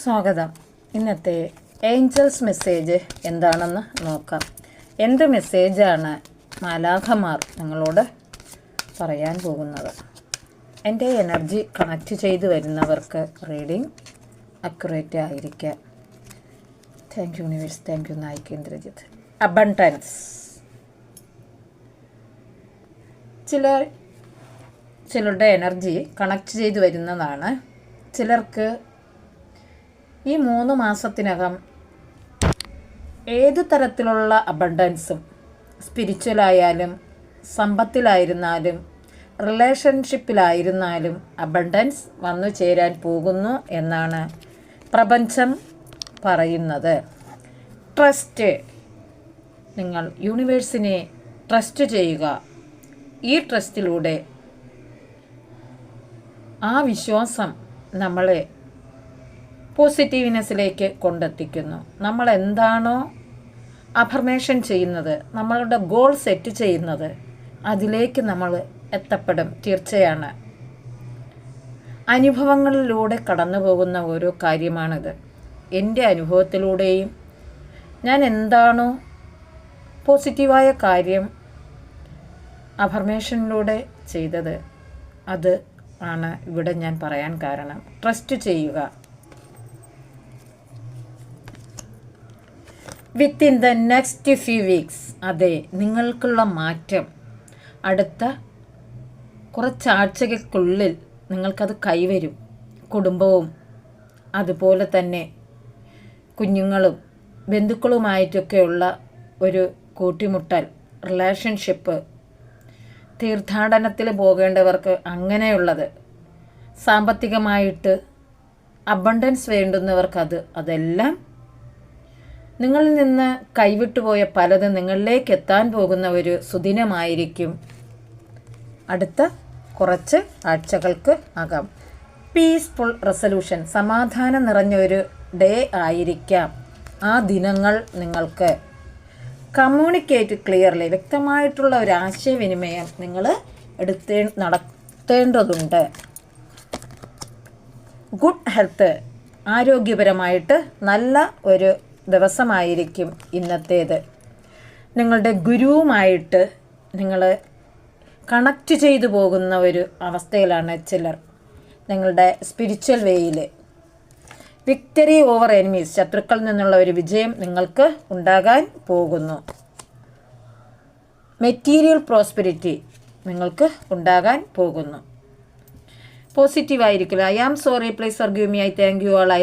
സ്വാഗതം. ഇന്നത്തെ Angeles message എന്താണെന്ന് നോക്കാം. എന്ത് മെസ്സേജാണ് മാലാഖമാർ നിങ്ങളോട് പറയാൻ പോകുന്നത്? എൻ്റെ എനർജി കണക്റ്റ് ചെയ്ത് വരുന്നവർക്ക് റീഡിംഗ് അക്യുറേറ്റ് ആയിരിക്കാം. Thank you universe, thank you Naik Indrajith. Abundance. ചിലരുടെ എനർജി കണക്റ്റ് ചെയ്ത് വരുന്നതാണ്. ചിലർക്ക് ഈ 3 മാസത്തിനകം ഏതു തരത്തിലുള്ള അബണ്ടൻസും, സ്പിരിച്വലായാലും സമ്പത്തിലായിരുന്നാലും റിലേഷൻഷിപ്പിലായിരുന്നാലും അബണ്ടൻസ് വന്നു ചേരാൻ പോകുന്നു എന്നാണ് പ്രപഞ്ചം പറയുന്നത്. ട്രസ്റ്റ്. നിങ്ങൾ യൂണിവേഴ്സിനെ ട്രസ്റ്റ് ചെയ്യുക. ഈ ട്രസ്റ്റിലൂടെ ആ വിശ്വാസം നമ്മളെ പോസിറ്റീവ്നെസ്സിലേക്ക് കൊണ്ടെത്തിക്കുന്നു. നമ്മൾ എന്താണോ അഫർമേഷൻ ചെയ്യുന്നത്, നമ്മളുടെ ഗോൾ സെറ്റ് ചെയ്യുന്നത്, അതിലേക്ക് നമ്മൾ എത്തപ്പെടും. തീർച്ചയാണ്. അനുഭവങ്ങളിലൂടെ കടന്നു പോകുന്ന ഓരോ കാര്യമാണിത്. എൻ്റെ അനുഭവത്തിലൂടെയും ഞാൻ എന്താണോ പോസിറ്റീവായ കാര്യം അഫർമേഷനിലൂടെ ചെയ്തത്, അത് ആണ് ഇവിടെ ഞാൻ പറയാൻ കാരണം. ട്രസ്റ്റ് ചെയ്യുക. Within the next few weeks, അതെ, നിങ്ങൾക്കുള്ള മാറ്റം അടുത്ത കുറച്ചാഴ്ചകൾക്കുള്ളിൽ നിങ്ങൾക്കത് കൈവരും. കുടുംബവും അതുപോലെ തന്നെ കുഞ്ഞുങ്ങളും ബന്ധുക്കളുമായിട്ടൊക്കെയുള്ള ഒരു കൂട്ടിമുട്ടൽ, റിലേഷൻഷിപ്പ്, തീർത്ഥാടനത്തിൽ പോകേണ്ടവർക്ക് അങ്ങനെയുള്ളത്, സാമ്പത്തികമായിട്ട് അബണ്ടൻസ് വേണ്ടുന്നവർക്ക് അതെല്ലാം നിങ്ങളിൽ നിന്ന് കൈവിട്ടുപോയ പലതും നിങ്ങളിലേക്ക് എത്താൻ പോകുന്ന ഒരു സുദിനമായിരിക്കും അടുത്ത കുറച്ച് ആഴ്ചകൾക്ക് അകം. പീസ്ഫുൾ റെസൊല്യൂഷൻ, സമാധാനം നിറഞ്ഞൊരു ഡേ ആയിരിക്കാം ആ ദിനങ്ങൾ. നിങ്ങൾക്ക് കമ്മ്യൂണിക്കേറ്റ് ക്ലിയർലി, വ്യക്തമായിട്ടുള്ള ഒരു ആശയവിനിമയം നിങ്ങൾ നടത്തേണ്ടതുണ്ട്. ഗുഡ് ഹെൽത്ത്, ആരോഗ്യപരമായിട്ട് നല്ല ഒരു ദിവസമായിരിക്കും ഇന്നത്തേത്. നിങ്ങളുടെ ഗുരുവുമായിട്ട് നിങ്ങൾ കണക്റ്റ് ചെയ്തു പോകുന്ന ഒരു അവസ്ഥയിലാണ് ചിലർ. നിങ്ങളുടെ സ്പിരിച്വൽ വേയിൽ വിക്ടറി ഓവർ എനിമീസ്, ശത്രുക്കളിൽ നിന്നുള്ള ഒരു വിജയം നിങ്ങൾക്ക് ഉണ്ടാകാൻ പോകുന്നു. മെറ്റീരിയൽ പ്രോസ്പെരിറ്റി നിങ്ങൾക്ക് ഉണ്ടാകാൻ പോകുന്നു. പോസിറ്റീവായിരിക്കില്ല. I am sorry, please forgive me, I thank you all, I